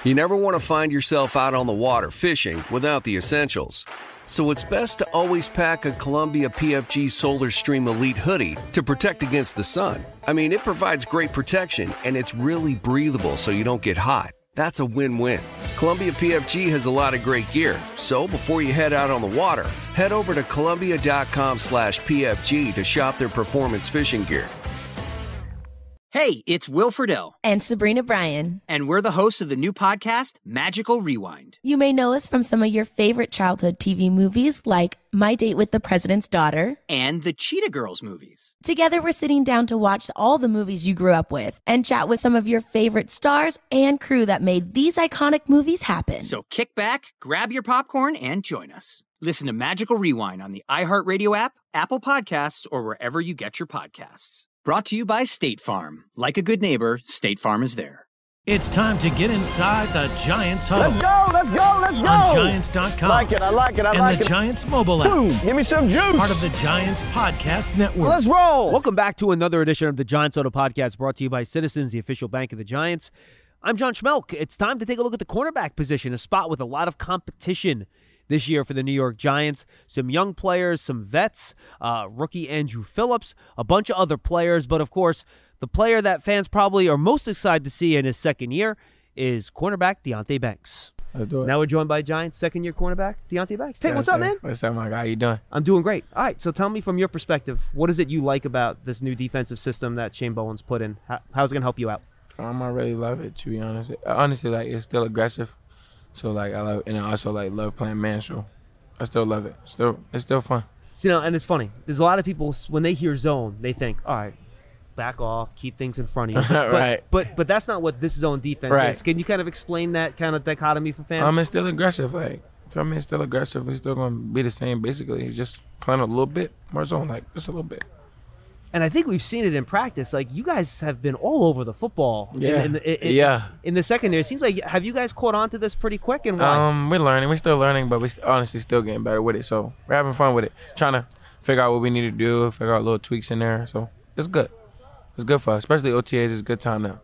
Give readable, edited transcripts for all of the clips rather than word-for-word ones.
You never want to find yourself out on the water fishing without the essentials. So it's best to always pack a Columbia PFG Solar Stream Elite hoodie to protect against the sun. I mean, it provides great protection, and it's really breathable so you don't get hot. That's a win-win. Columbia PFG has a lot of great gear, so before you head out on the water, head over to Columbia.com/PFG to shop their performance fishing gear. Hey, it's Will Friedle. And Sabrina Bryan. And we're the hosts of the new podcast, Magical Rewind. You may know us from some of your favorite childhood TV movies like My Date with the President's Daughter and the Cheetah Girls movies. Together, we're sitting down to watch all the movies you grew up with and chat with some of your favorite stars and crew that made these iconic movies happen. So kick back, grab your popcorn, and join us. Listen to Magical Rewind on the iHeartRadio app, Apple Podcasts, or wherever you get your podcasts. Brought to you by State Farm. Like a good neighbor, State Farm is there. It's time to get inside the Giants Huddle. Let's go, let's go, let's go. On Giants.com. I like it, I like it. And the Giants mobile app. Boom, give me some juice. Part of the Giants Podcast Network. Let's roll. Welcome back to another edition of the Giants Huddle Podcast, brought to you by Citizens, the official bank of the Giants. I'm John Schmeelk. It's time to take a look at the cornerback position, a spot with a lot of competition this year for the New York Giants. Some young players, some vets, rookie Dru Phillips, a bunch of other players. But, of course, the player that fans probably are most excited to see in his second year is cornerback Deonte Banks. Let's do it. Now we're joined by Giants second-year cornerback Deonte Banks. Hey, what's up, man? What's up, my guy? How you doing? I'm doing great. All right, so tell me from your perspective, what is it you like about this new defensive system that Shane Bowen's put in? How's it going to help you out? I really love it, to be honest. Honestly, like, it's still aggressive. So, like, I love, and I also, like, love playing man, so I still love it. It's still fun. So, you know, and it's funny. There's a lot of people, when they hear zone, they think, all right, back off, keep things in front of you. Right. But that's not what this zone defense is. Can you kind of explain that kind of dichotomy for fans? It's still aggressive. Like, if it's still aggressive, it's still going to be the same, basically. It's just playing a little bit more zone, like, just a little bit. And I think we've seen it in practice. Like, you guys have been all over the football. Yeah. In the secondary. It seems like, have you guys caught on to this pretty quick? And why? We're learning. We're still learning, but we're honestly still getting better with it. So we're having fun with it. Trying to figure out what we need to do, figure out little tweaks in there. So it's good. It's good for us. Especially OTAs, it's a good time to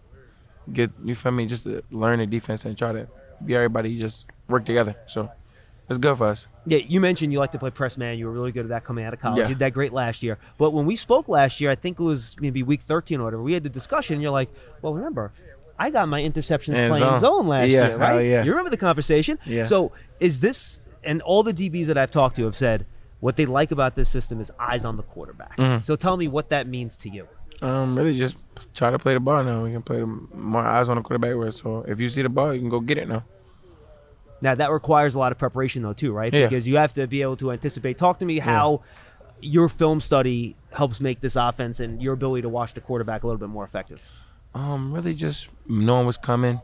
get, you feel me, just to learn the defense and try to be everybody just work together. So it's good for us. Yeah, you mentioned you like to play press man. You were really good at that coming out of college. Yeah. You did that great last year. But when we spoke last year, I think it was maybe week 13 or whatever, we had the discussion. And you're like, well, remember, I got my interceptions playing zone last year, right? Yeah. You remember the conversation? Yeah. So is this, and all the DBs that I've talked to have said, what they like about this system is eyes on the quarterback. Mm-hmm. So tell me what that means to you. Really just try to play the ball now. We can play more eyes on the quarterback. So if you see the ball, you can go get it now. Now, that requires a lot of preparation, though, too, right? Yeah. Because you have to be able to anticipate. Talk to me how your film study helps make this offense and your ability to watch the quarterback a little bit more effective. Really just knowing what's coming,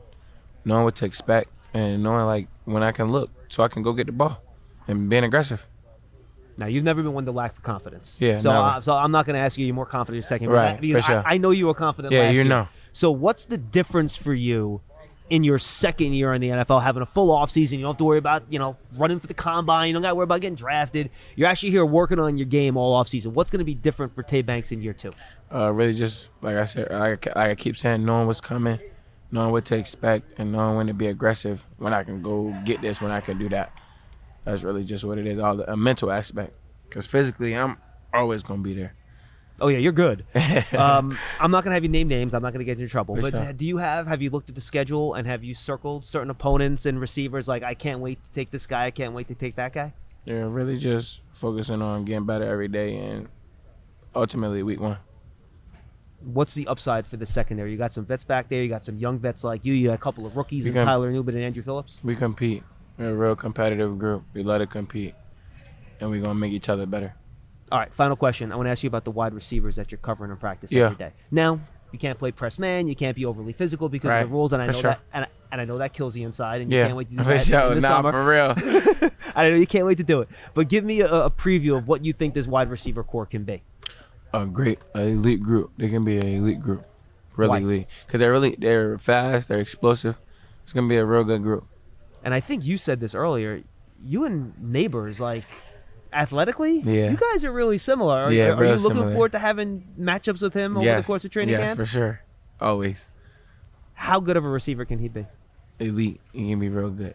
knowing what to expect, and knowing, like, when I can look so I can go get the ball and being aggressive. Now, you've never been one to lack for confidence. Yeah, So, never. so I'm not going to ask you, you're more confident in second. Right, because for sure. I know you were confident Yeah, last you year. know. So what's the difference for you in your second year in the NFL, having a full offseason? You don't have to worry about, running for the combine. You don't got to worry about getting drafted. You're actually here working on your game all offseason. What's going to be different for Tay Banks in year two? Really just, like I said, I keep saying, knowing what's coming, knowing what to expect, and knowing when to be aggressive, when I can go get this, when I can do that. That's really just what it is, a mental aspect. Because physically, I'm always going to be there. Oh, yeah, you're good. I'm not going to have you name names. I'm not going to get you in trouble. For But sure. have you looked at the schedule and have you circled certain opponents and receivers like, I can't wait to take this guy, I can't wait to take that guy? Yeah, really just focusing on getting better every day and ultimately week one. What's the upside for the secondary? You got some vets back there. You got some young vets like you. You got a couple of rookies in Tyler Newbin and Dru Phillips. We compete. We're a real competitive group. We love to compete, and we're going to make each other better. All right, final question. I want to ask you about the wide receivers that you're covering in practice every day. Now, you can't play press man. You can't be overly physical because of the rules, and I know that. And I know that kills the inside, and you can't wait to do that in the summer. For real. I know you can't wait to do it. But give me a preview of what you think this wide receiver core can be. A great, elite group. They can be an elite group, really elite, because they're fast, they're explosive. It's gonna be a real good group. And I think you said this earlier. You and Neighbors, like, athletically, you guys are really similar. Are you looking similar. forward to having matchups with him over the course of training camp? Yes, for sure. Always. How good of a receiver can he be? elite. He can be real good.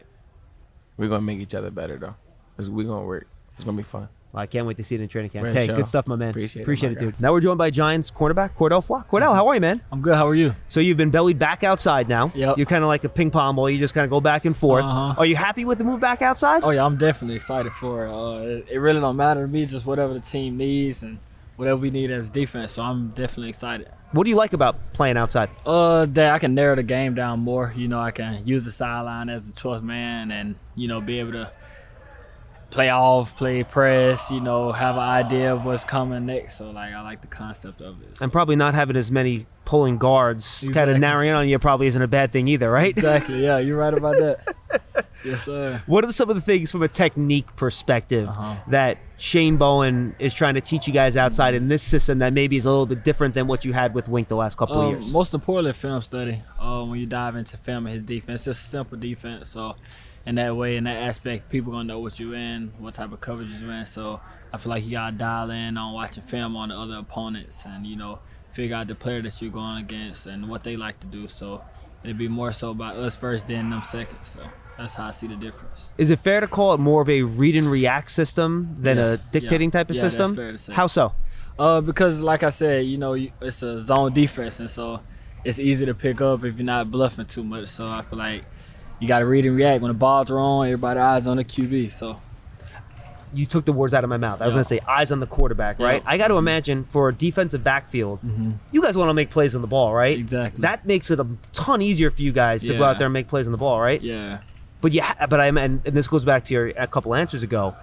We're going to make each other better, though. We're going to work. It's going to be fun. Well, I can't wait to see it in training camp. Great Hey, show. good stuff, my man. Appreciate it, it, dude. Now we're joined by Giants cornerback Cor'Dale Flott. Cor'Dale, how are you, man? I'm good. How are you? So you've been bellied back outside now. Yep. You're kind of like a ping pong ball. You just kind of go back and forth. Uh-huh. Are you happy with the move back outside? Oh, yeah, I'm definitely excited for it. It really don't matter to me, just whatever the team needs and whatever we need as defense. So I'm definitely excited. What do you like about playing outside? That I can narrow the game down more. You know, I can use the sideline as a 12th man and, you know, be able to play off, play press, you know, have an idea of what's coming next. So, like, I like the concept of it. So. And probably not having as many pulling guards kind of Exactly. narrowing in on you probably isn't a bad thing either, right? Exactly. Yeah, you're right about that. Yes, sir. What are some of the things from a technique perspective that Shane Bowen is trying to teach you guys outside in this system that maybe is a little bit different than what you had with Wink the last couple of years? Most importantly, film study. When you dive into film and his defense, it's a simple defense. So, in that way, in that aspect, people gonna know what you're in, what type of coverage you're in. So, I feel like you gotta dial in on watching film on the other opponents, and you know, figure out the player that you're going against and what they like to do. So, it'd be more so about us first, then them second. So. That's how I see the difference. Is it fair to call it more of a read and react system than a dictating type of system? That's fair to say. How so? Because like I said, you know, it's a zone defense, and so it's easy to pick up if you're not bluffing too much. So I feel like you got to read and react. When the ball's thrown, everybody eyes on the QB. So You took the words out of my mouth. I was going to say eyes on the quarterback, right? I got to imagine for a defensive backfield, you guys want to make plays on the ball, right? Exactly. That makes it a ton easier for you guys to go out there and make plays on the ball, right? Yeah. But and this goes back to a couple answers ago.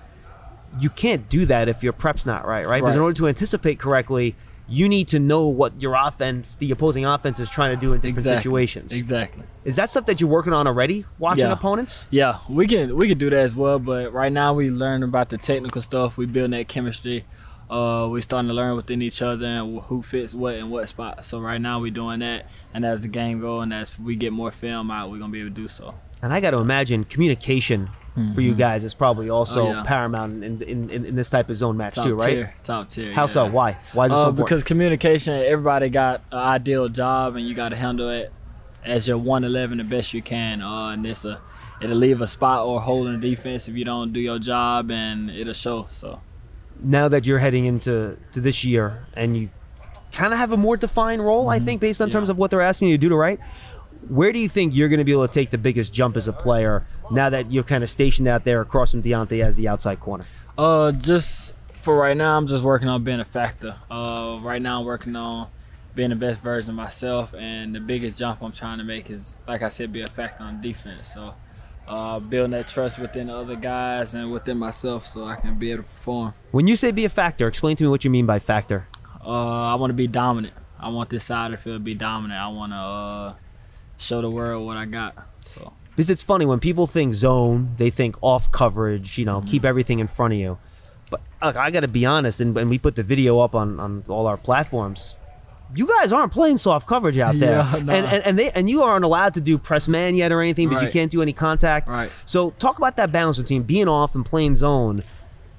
You can't do that if your prep's not right? Because in order to anticipate correctly, you need to know what your offense, the opposing offense, is trying to do in different situations. Exactly. Is that stuff that you're working on already, watching opponents? Yeah, we can do that as well. But right now we learn about the technical stuff. We building that chemistry. We starting to learn within each other and who fits what in what spot. So right now we doing that, and as the game goes and as we get more film out, we're gonna be able to do so. And I got to imagine communication for you guys is probably also paramount in this type of zone match too, right? Top tier. How so? Why? Why is it so important? Because communication, everybody got an ideal job, and you got to handle it as your 111 the best you can. And it'll leave a spot or hole in the defense if you don't do your job, and it'll show. So now that you're heading into this year and you kind of have a more defined role, I think, based on terms of what they're asking you to do, right? Where do you think you're going to be able to take the biggest jump as a player now that you're kind of stationed out there across from Deonte as the outside corner? Just for right now, I'm just working on being a factor. Right now, I'm working on being the best version of myself, and the biggest jump I'm trying to make is, like I said, be a factor on defense. So building that trust within the other guys and within myself so I can be able to perform. When you say be a factor, explain to me what you mean by factor. I want to be dominant. I want this side of the field to be dominant. I want to show the world what I got. So because it's funny when people think zone, they think off coverage, keep everything in front of you. But I got to be honest, and we put the video up on all our platforms. You guys aren't playing soft coverage out there, and you aren't allowed to do press man yet or anything because you can't do any contact. Right. So talk about that balance between being off and playing zone.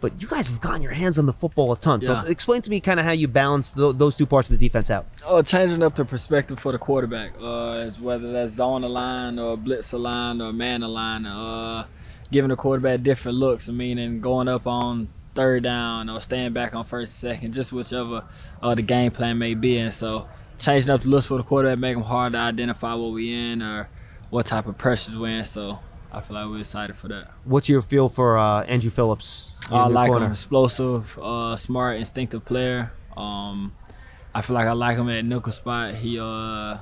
But you guys have gotten your hands on the football a ton. So explain to me kind of how you balance those two parts of the defense out. Changing up the perspective for the quarterback, is whether that's zone aligned or blitz aligned or man aligned, giving the quarterback different looks, meaning going up on third down or staying back on first and second, just whichever the game plan may be. And so changing up the looks for the quarterback, make them hard to identify what we in or what type of pressures we're in. So I feel like we're excited for that. What's your feel for Dru Phillips? I like him, explosive, smart, instinctive player. I feel like I like him in that nickel spot. He's a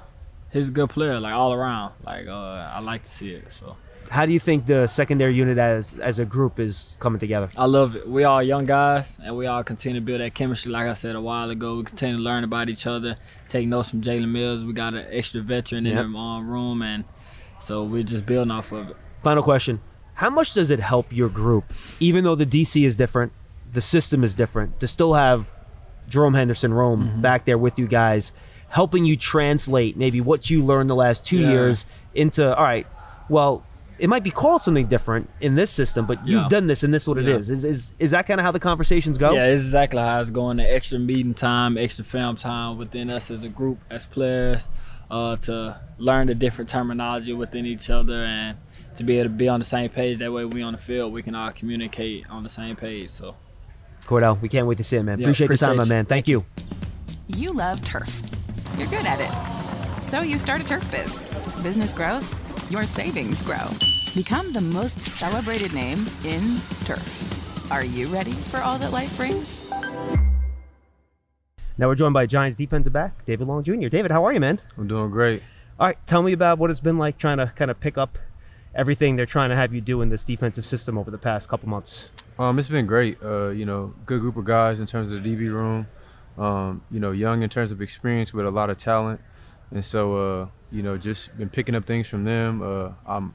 good player, like all around. Like I like to see it. So, how do you think the secondary unit as a group is coming together? I love it. We all young guys, and we all continue to build that chemistry. Like I said a while ago, we continue to learn about each other, take notes from Jalen Mills. We got an extra veteran in the room, and so we're just building off of it. Final question. How much does it help your group, even though the DC is different, the system is different, to still have Jerome Henderson-Rome back there with you guys, helping you translate maybe what you learned the last 2 years into, all right, well, it might be called something different in this system, but you've done this and this is what it is. Is that kind of how the conversations go? Yeah, it's exactly how it's going. The extra meeting time, extra film time within us as a group, as players, to learn the different terminology within each other and to be able to be on the same page. That way, we on the field, we can all communicate on the same page. So, Cor'Dale, we can't wait to see it, man. Yeah, appreciate the time, my appreciate man. Thank you. You love turf. You're good at it. So you start a turf biz. Business grows, your savings grow. Become the most celebrated name in turf. Are you ready for all that life brings? Now we're joined by Giants defensive back, David Long Jr. David, how are you, man? I'm doing great. All right, tell me about what it's been like trying to kind of pick up everything they're trying to have you do in this defensive system over the past couple months. It's been great. Good group of guys in terms of the DB room. Young in terms of experience with a lot of talent. And so, just been picking up things from them. I'm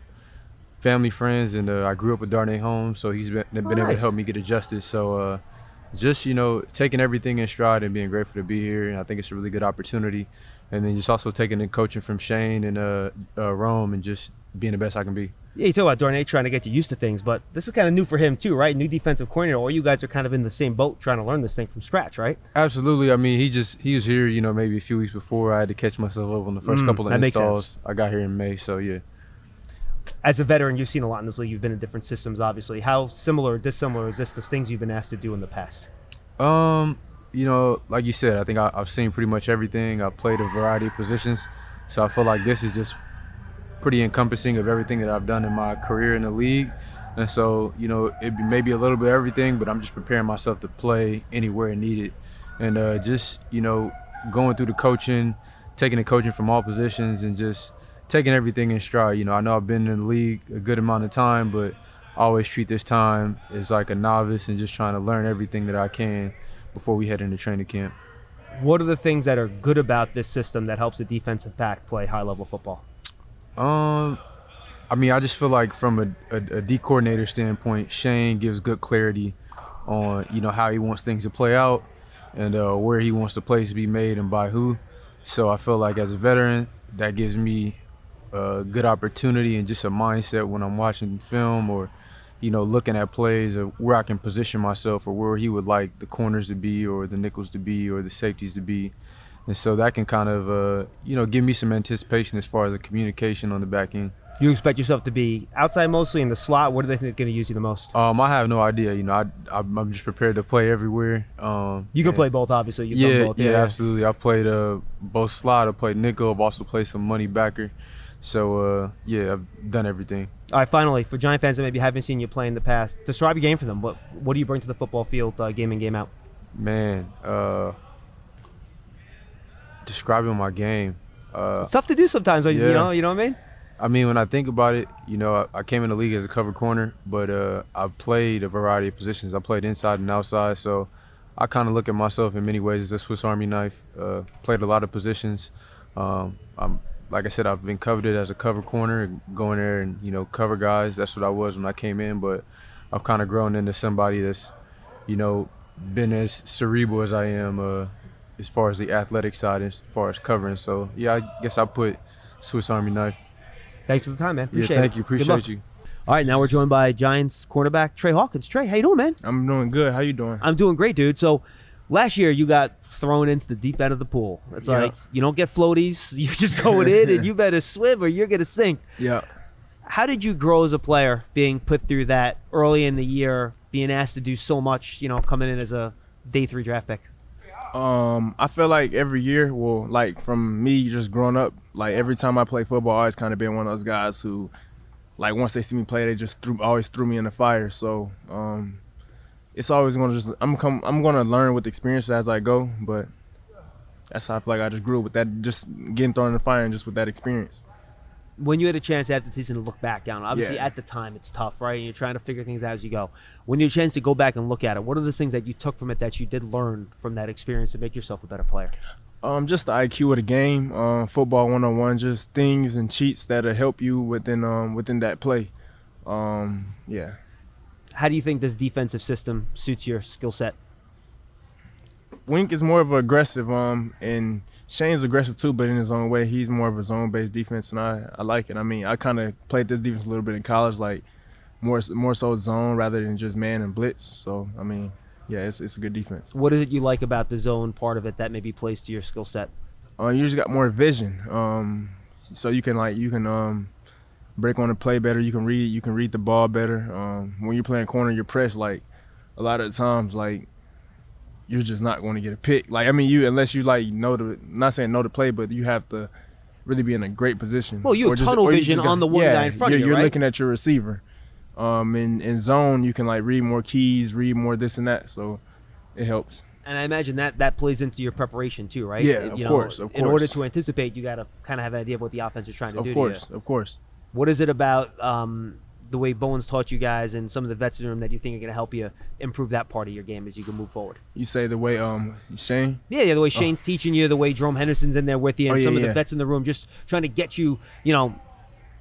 family friends, and I grew up with Darnay Holmes, so he's been able to help me get adjusted. So, taking everything in stride and being grateful to be here. And I think it's a really good opportunity. And then just also taking the coaching from Shane and Rome and just being the best I can be. Yeah, you talk about Darnay trying to get you used to things, but this is kind of new for him too, right? New defensive coordinator. All you guys are kind of in the same boat trying to learn this thing from scratch, right? Absolutely. I mean, he was here, maybe a few weeks before. I had to catch myself up on the first couple of installs. I got here in May, so yeah. As a veteran, you've seen a lot in this league. You've been in different systems, obviously. How similar or dissimilar is this to things you've been asked to do in the past? Like you said, I think I've seen pretty much everything. I've played a variety of positions, so I feel like this is just pretty encompassing of everything that I've done in my career in the league. And so, it may be a little bit of everything, but I'm just preparing myself to play anywhere needed. And going through the coaching, taking the coaching from all positions and just taking everything in stride. I know I've been in the league a good amount of time, but I always treat this time as like a novice and just trying to learn everything that I can before we head into training camp. What are the things that are good about this system that helps the defensive back play high-level football? I just feel like from a D coordinator standpoint, Shane gives good clarity on, how he wants things to play out and where he wants the plays to be made and by who. So I feel like as a veteran, that gives me a good opportunity and just a mindset when I'm watching film or, looking at plays of where I can position myself or where he would like the corners to be or the nickels to be or the safeties to be. And so that can kind of, give me some anticipation as far as the communication on the back end. You expect yourself to be outside mostly in the slot? What do they think they're going to use you the most? I have no idea. I'm just prepared to play everywhere. You can play both, obviously. You've done both. Yeah, absolutely. I've played both slot. I've played nickel. I've also played some money backer. So, I've done everything. All right, finally, for Giant fans that maybe haven't seen you play in the past, describe your game for them. What do you bring to the football field game in, game out? Man, describing my game. It's tough to do sometimes, you know what I mean? I mean, when I think about it, I came in the league as a cover corner, but I've played a variety of positions. I played inside and outside, so I kind of look at myself in many ways as a Swiss Army knife. Played a lot of positions. Like I said, I've been coveted as a cover corner, going there and, cover guys. That's what I was when I came in, but I've kind of grown into somebody that's, been as cerebral as I am as far as the athletic side, as far as covering. So, yeah, I guess I put Swiss Army knife. Thanks for the time, man. Appreciate thank it. you. Appreciate you. All right, now we're joined by Giants cornerback Tre Hawkins. Tre, how you doing, man? I'm doing good. How you doing? I'm doing great, dude. So last year you got thrown into the deep end of the pool. It's like you don't get floaties. You're just going in, and you better swim or you're going to sink. Yeah. How did you grow as a player being put through that early in the year, being asked to do so much, coming in as a day 3 draft pick? I feel like every year, from me just growing up, like every time I play football, I always kind of been one of those guys who, like once they see me play, they just always threw me in the fire. So it's always going to I'm going to learn with experience as I go, but that's how I feel like I just grew with that, just getting thrown in the fire and just with that experience. When you had a chance after the season to look back down, obviously at the time it's tough, right? You're trying to figure things out as you go. When you had a chance to go back and look at it, what are the things that you took from it that you did learn from that experience to make yourself a better player? Just the IQ of the game, football 101, just things and cheats that'll help you within that play. Yeah. How do you think this defensive system suits your skill set? Wink is more of an aggressive, and Shane's aggressive too, but in his own way. He's more of a zone-based defense, and I like it. I mean, I kind of played this defense a little bit in college, like more so zone rather than just man and blitz. So, I mean, yeah, it's a good defense. What is it you like about the zone part of it that maybe plays to your skill set? You just got more vision. So you can break on the play better. You can read the ball better. When you're playing corner, you're pressed. Like a lot of the times, like you're just not going to get a pick. Like I mean, unless you like not saying know the play, but you have to really be in a great position. Well, you have tunnel vision on the one guy in front of you, You're right? looking at your receiver. In zone, you can like read more keys, read more this and that. So it helps. And I imagine that plays into your preparation too, right? Yeah, of course. In order to anticipate, you got to kind of have an idea of what the offense is trying to do. Of course. What is it about the way Bowen's taught you guys and some of the vets in the room that you think are going to help you improve that part of your game as you can move forward? You say the way Shane? Yeah, the way Shane's teaching you, the way Jerome Henderson's in there with you, and some of the vets in the room just trying to get you,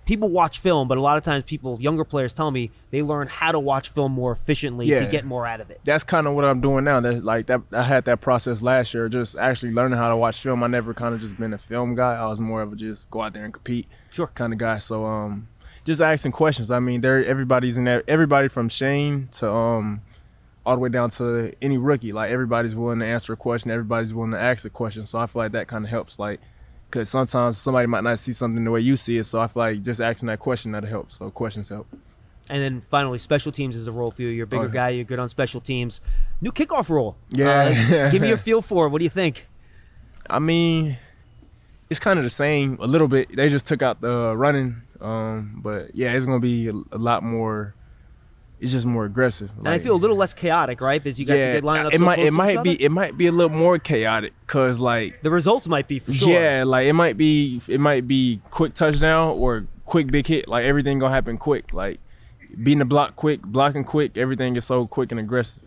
people watch film, but a lot of times younger players tell me they learn how to watch film more efficiently to get more out of it. That's kind of what I'm doing now. I had that process last year, just actually learning how to watch film. I never kind of just been a film guy. I was more of a just go out there and compete kind of guy. So just asking questions. I mean, everybody's in there. Everybody from Shane to all the way down to any rookie. Like everybody's willing to answer a question. Everybody's willing to ask a question. So I feel like that kind of helps. Like, because sometimes somebody might not see something the way you see it. So I feel like just asking that question, that'll help. So questions help. And then finally, special teams is a role for you. You're a bigger guy. You're good on special teams. New kickoff rule. Yeah. Give me your feel for it. What do you think? I mean, it's kind of the same a little bit. They just took out the running. But, yeah, it's going to be a lot more. It's just more aggressive. And I feel a little less chaotic, right? Because you got to get lined up. It might be a little more chaotic because like the results might be for sure. Yeah, like it might be quick touchdown or quick big hit. Like everything gonna happen quick. Like beating the block quick, blocking quick. Everything is so quick and aggressive.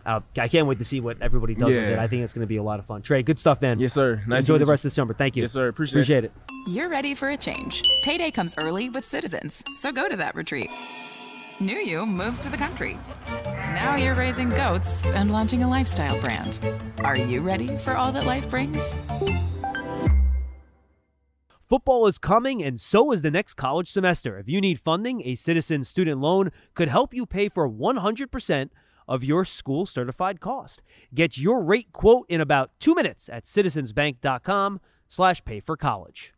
I can't wait to see what everybody does with it. I think it's going to be a lot of fun. Trey, good stuff, man. Yes, sir. Enjoy the rest of the summer. Thank you. Yes, sir. Appreciate it. You're ready for a change. Payday comes early with Citizens, so go to that retreat. New you moves to the country. Now you're raising goats and launching a lifestyle brand. Are you ready for all that life brings? Football is coming, and so is the next college semester. If you need funding, a Citizens student loan could help you pay for 100% of your school certified cost. Get your rate quote in about 2 minutes at citizensbank.com/payforcollege.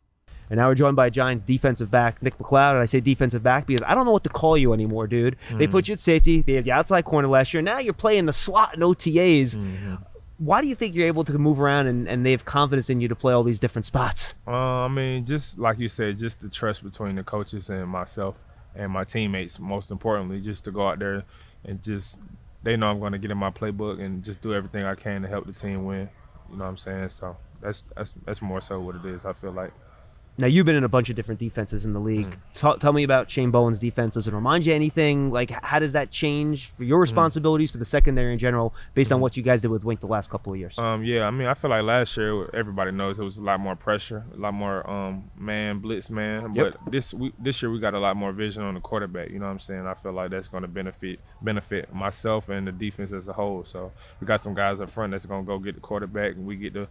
And now we're joined by Giants defensive back, Nick McCloud. And I say defensive back because I don't know what to call you anymore, dude. They put you at safety. They had the outside corner last year. Now you're playing the slot in OTAs. Why do you think you're able to move around and they have confidence in you to play all these different spots? I mean, just like you said, just the trust between the coaches and myself and my teammates, most importantly, just to go out there and just they know I'm going to get in my playbook and just do everything I can to help the team win. You know what I'm saying? So that's more so what it is, I feel like. Now, you've been in a bunch of different defenses in the league. Tell me about Shane Bowen's defense. Does it remind you anything? Like, how does that change for your responsibilities for the secondary in general based on what you guys did with Wink the last couple of years? Yeah, I mean, I feel like last year, everybody knows it was a lot more pressure, a lot more blitz man. Yep. But this year, we got a lot more vision on the quarterback. You know what I'm saying? I feel like that's going to benefit myself and the defense as a whole. So we got some guys up front that's going to go get the quarterback, and we get to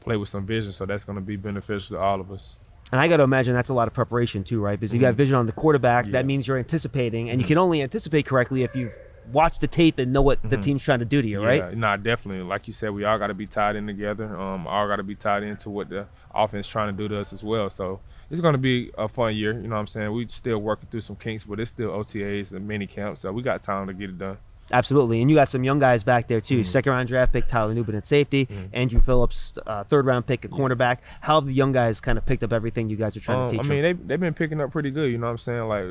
play with some vision. So that's going to be beneficial to all of us. And I got to imagine that's a lot of preparation too, right? Because you got vision on the quarterback. That means you're anticipating, and you can only anticipate correctly if you've watched the tape and know what the team's trying to do to you, right? Yeah, nah, definitely. Like you said, we all got to be tied in together. All got to be tied into what the offense trying to do to us as well. So it's going to be a fun year. You know what I'm saying? We still working through some kinks, but it's still OTAs and mini camps, so we got time to get it done. Absolutely, and you got some young guys back there too. Second-round draft pick Tyler Newbin at safety, Dru Phillips, third-round pick at cornerback. How have the young guys kind of picked up everything you guys are trying to teach them? I mean, they've been picking up pretty good. You know what I'm saying? Like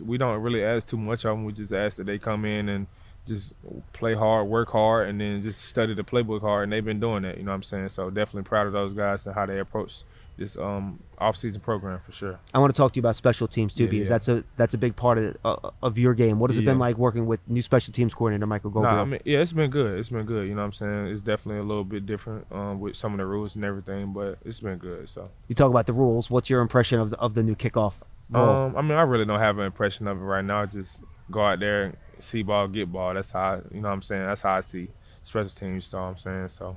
we don't really ask too much of them. We just ask that they come in and just play hard, work hard, and then just study the playbook hard. And they've been doing that. You know what I'm saying? So definitely proud of those guys and how they approach this off-season program for sure. I want to talk to you about special teams too, because that's a big part of your game. What has it been like working with new special teams coordinator Michael Goldberg? I mean, it's been good. It's been good. You know what I'm saying? It's definitely a little bit different with some of the rules and everything, but it's been good. So you talk about the rules. What's your impression of the new kickoff rule? I mean, I really don't have an impression of it right now. Just go out there and see ball, get ball. That's how you know what I'm saying. That's how I see special teams. So I'm saying so.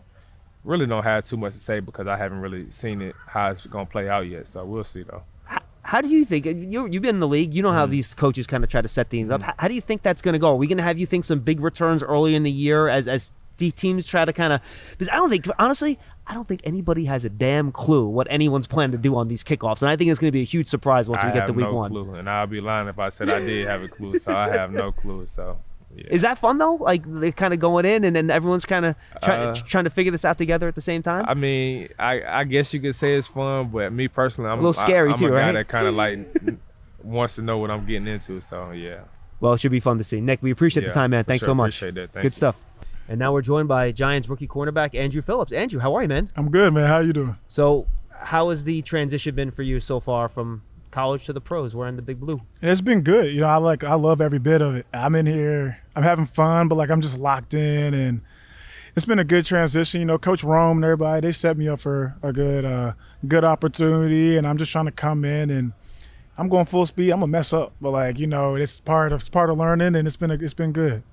Really don't have too much to say because I haven't really seen it how it's going to play out yet. So we'll see though. How do you think you've been in the league? You know how these coaches kind of try to set things up. How do you think that's going to go? Are we going to have you think some big returns early in the year as teams try to kind of, because I don't think anybody has a damn clue what anyone's planning to do on these kickoffs, and I think it's going to be a huge surprise once we get to week one. I have no clue, and I'll be lying if I said I did have a clue. So I have no clue. So. Yeah. Is that fun though? Like they're kind of going in, and then everyone's kind of trying to figure this out together at the same time. I mean, I guess you could say it's fun, but me personally, I'm a little scary too, I'm a guy right? that kind of like wants to know what I'm getting into. So yeah. Well, it should be fun to see. Nick, we appreciate the time, man. Thanks so much. Appreciate that. Thank Good you. stuff. And now we're joined by Giants rookie cornerback Dru Phillips. Andrew, how are you, man? I'm good, man. How you doing? So, how has the transition been for you so far from college to the pros wearing the big blue? It's been good. You know, I love every bit of it. I'm in here, I'm having fun, but like I'm just locked in, and it's been a good transition. You know, Coach Rome and everybody, they set me up for a good opportunity, and I'm just trying to come in, and I'm going full speed. I'm gonna mess up, but like, you know, it's part of learning, and it's been good.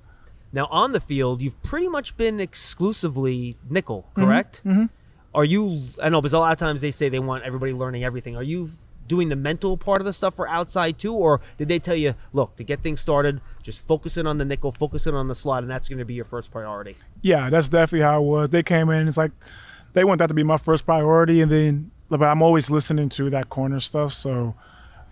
Now on the field, you've pretty much been exclusively nickel, correct? Mm-hmm. Are you? I know, because a lot of times they say they want everybody learning everything. Are you doing the mental part of the stuff for outside too, or did they tell you, look, to get things started, just focus in on the nickel, focus in on the slot, and that's going to be your first priority? Yeah, that's definitely how it was. They came in, it's like they want that to be my first priority, and then but I'm always listening to that corner stuff, so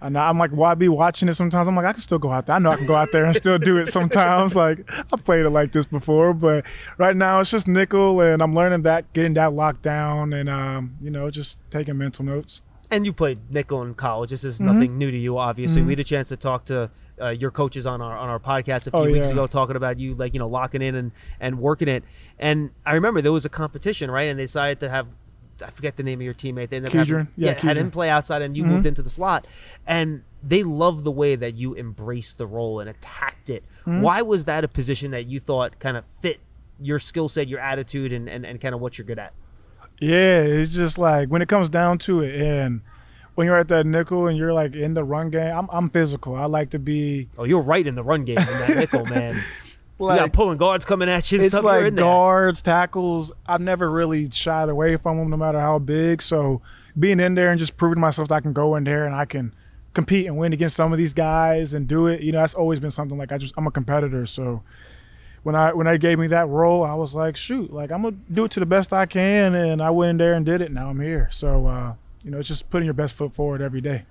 and I'm like, well, I be watching it sometimes. I'm like, I can still go out there. I know I can go out there and still do it sometimes. Like, I played it like this before, but right now it's just nickel, and I'm learning that, getting that locked down, and you know, just taking mental notes. And you played nickel in college. This is nothing new to you, obviously. We had a chance to talk to your coaches on our podcast a few weeks ago, talking about you, like, you know, locking in and working it. And I remember there was a competition, right? And they decided to have, I forget the name of your teammate. They ended up having, had him play outside, and you moved into the slot. And they loved the way that you embraced the role and attacked it. Why was that a position that you thought kind of fit your skill set, your attitude, and kind of what you're good at? Yeah, it's just like when it comes down to it, and when you're at that nickel and you're like in the run game, I'm physical. I like to be. Oh, you're right in the run game in that nickel, man. Like, you got pulling guards coming at you. And it's stuff, like in there. Guards, tackles. I've never really shied away from them, no matter how big. So being in there and just proving to myself that I can go in there and I can compete and win against some of these guys and do it. You know, that's always been something. Like I'm a competitor, so. When they gave me that role, I was like, shoot, like I'm gonna do it to the best I can, and I went in there and did it. Now I'm here, so you know, it's just putting your best foot forward every day.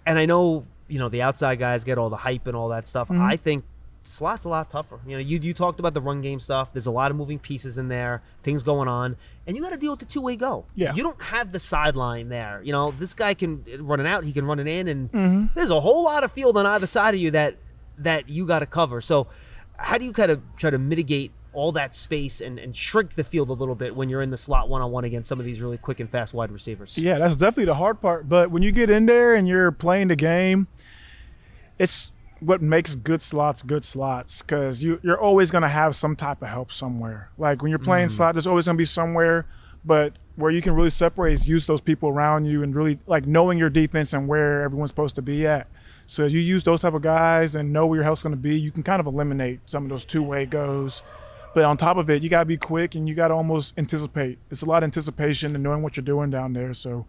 And I know, you know, the outside guys get all the hype and all that stuff. I think slot's a lot tougher. You know, you talked about the run game stuff. There's a lot of moving pieces in there, things going on, and you got to deal with the two-way go. Yeah, you don't have the sideline there. You know, this guy can run it out, he can run it in, and there's a whole lot of field on either side of you that you got to cover. So. How do you kind of try to mitigate all that space and shrink the field a little bit when you're in the slot one-on-one against some of these really quick and fast wide receivers? Yeah, that's definitely the hard part. But when you get in there and you're playing the game, it's what makes good slots because you're always going to have some type of help somewhere. Like when you're playing slot, there's always going to be somewhere, but where you can really separate is use those people around you and really like knowing your defense and where everyone's supposed to be at. So as you use those type of guys and know where your help's going to be, you can kind of eliminate some of those two-way goes. But on top of it, you got to be quick and you got to almost anticipate. It's a lot of anticipation and knowing what you're doing down there. So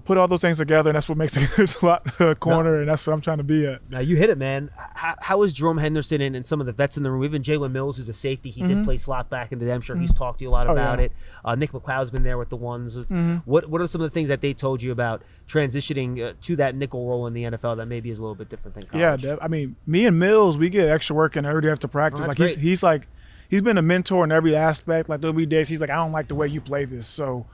put all those things together, and that's what makes a good slot corner, and that's what I'm trying to be at. Now, you hit it, man. How is Jerome Henderson and some of the vets in the room, even Jalen Mills, who's a safety, he did play slot back in the day. I'm sure he's talked to you a lot about it. Nick McCloud's been there with the ones. What are some of the things that they told you about transitioning to that nickel role in the NFL that maybe is a little bit different than college? Yeah, I mean, me and Mills, we get extra work in every day after practice. Oh, like he's been a mentor in every aspect. Like there'll be days he's like, I don't like the way you play this, so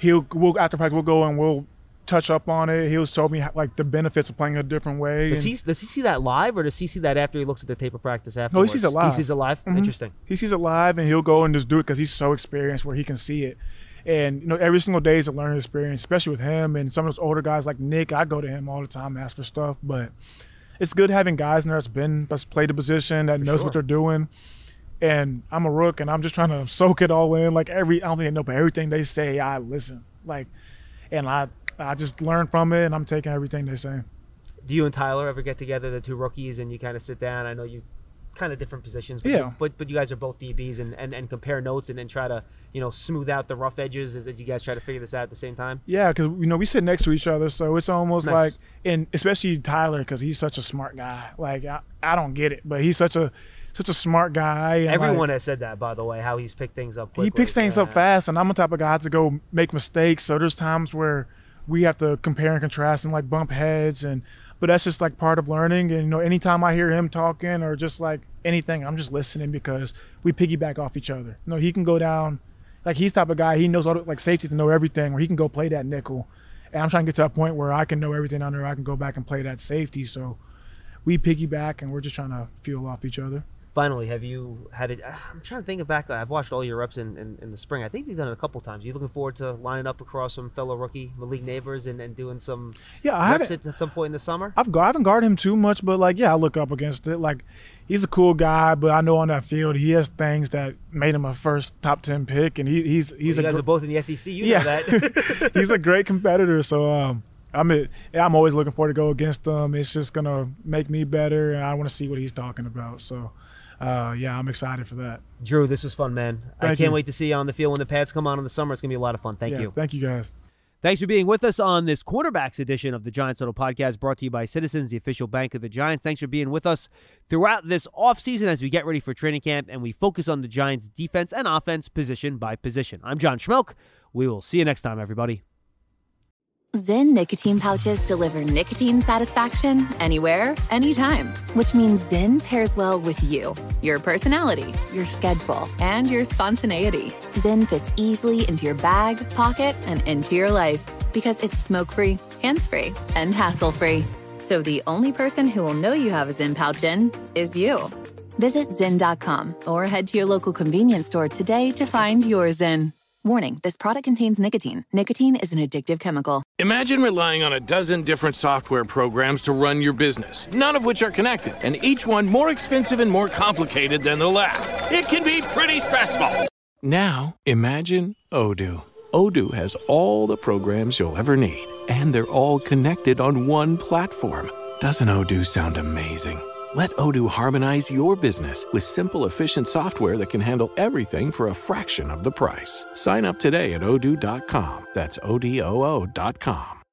after practice we'll go and we'll touch up on it. He'll show me like the benefits of playing a different way. Does he see that live, or does he see that after he looks at the tape of practice afterwards? No, he sees it live. He sees it live? Interesting. He sees it live, and he'll go and just do it because he's so experienced where he can see it. And, you know, every single day is a learning experience, especially with him and some of those older guys like Nick. I go to him all the time and ask for stuff. But it's good having guys in there that's played the position, that knows what they're doing. And I'm a rook, and I'm just trying to soak it all in. Like I don't think I know, but everything they say, I listen. And I just learn from it, and I'm taking everything they say. Do you and Tyler ever get together, the two rookies, and you kind of sit down? I know you kind of different positions, but but you guys are both DBs and compare notes and then try to, you know, smooth out the rough edges as you guys try to figure this out at the same time? Yeah, because, you know, we sit next to each other, so it's almost like, and especially Tyler, because he's such a smart guy. Like, I don't get it, but he's such a such a smart guy. And Everyone has said that, by the way, how he's picked things up quickly. He picks things up fast, and I'm the type of guy to go make mistakes. So there's times where we have to compare and contrast and like bump heads, but that's just like part of learning. And anytime I hear him talking or just like anything, I'm just listening because we piggyback off each other. He can go down, like he's the type of guy, he knows all the, like safety to know everything, where he can go play that nickel. And I'm trying to get to a point where I can know everything down there. I can go back and play that safety. So we piggyback, and we're just trying to fuel off each other. Finally, have you had it? I'm trying to think of back. I've watched all your reps in the spring. I think you've done it a couple times. Are you looking forward to lining up across some fellow rookie Malik neighbors and doing some reps at some point in the summer? I haven't guarded him too much, but I look up against it. Like, he's a cool guy, but I know on that field he has things that made him a first top 10 pick, and he's you guys are both in the SEC. You know that. He's a great competitor, so I'm always looking forward to go against him. It's just gonna make me better, and I want to see what he's talking about. So. I'm excited for that. Dru, this was fun, man. I can't wait to see you on the field when the pads come on in the summer. It's going to be a lot of fun. Thank you. Thank you, guys. Thanks for being with us on this Cornerbacks edition of the Giants Huddle podcast, brought to you by Citizens, the official bank of the Giants. Thanks for being with us throughout this offseason as we get ready for training camp and we focus on the Giants' defense and offense position by position. I'm John Schmeelk. We will see you next time, everybody. Zyn nicotine pouches deliver nicotine satisfaction anywhere, anytime, which means Zyn pairs well with you, your personality, your schedule, and your spontaneity. Zyn fits easily into your bag, pocket, and into your life because it's smoke-free, hands-free, and hassle-free. So the only person who will know you have a Zyn pouch in is you. Visit Zyn.com or head to your local convenience store today to find your Zyn. Warning, this product contains nicotine. Nicotine is an addictive chemical. Imagine relying on a dozen different software programs to run your business, none of which are connected, and each one more expensive and more complicated than the last. It can be pretty stressful. Now, imagine Odoo. Odoo has all the programs you'll ever need, and they're all connected on one platform. Doesn't Odoo sound amazing? Let Odoo harmonize your business with simple, efficient software that can handle everything for a fraction of the price. Sign up today at odoo.com. That's ODOO.com.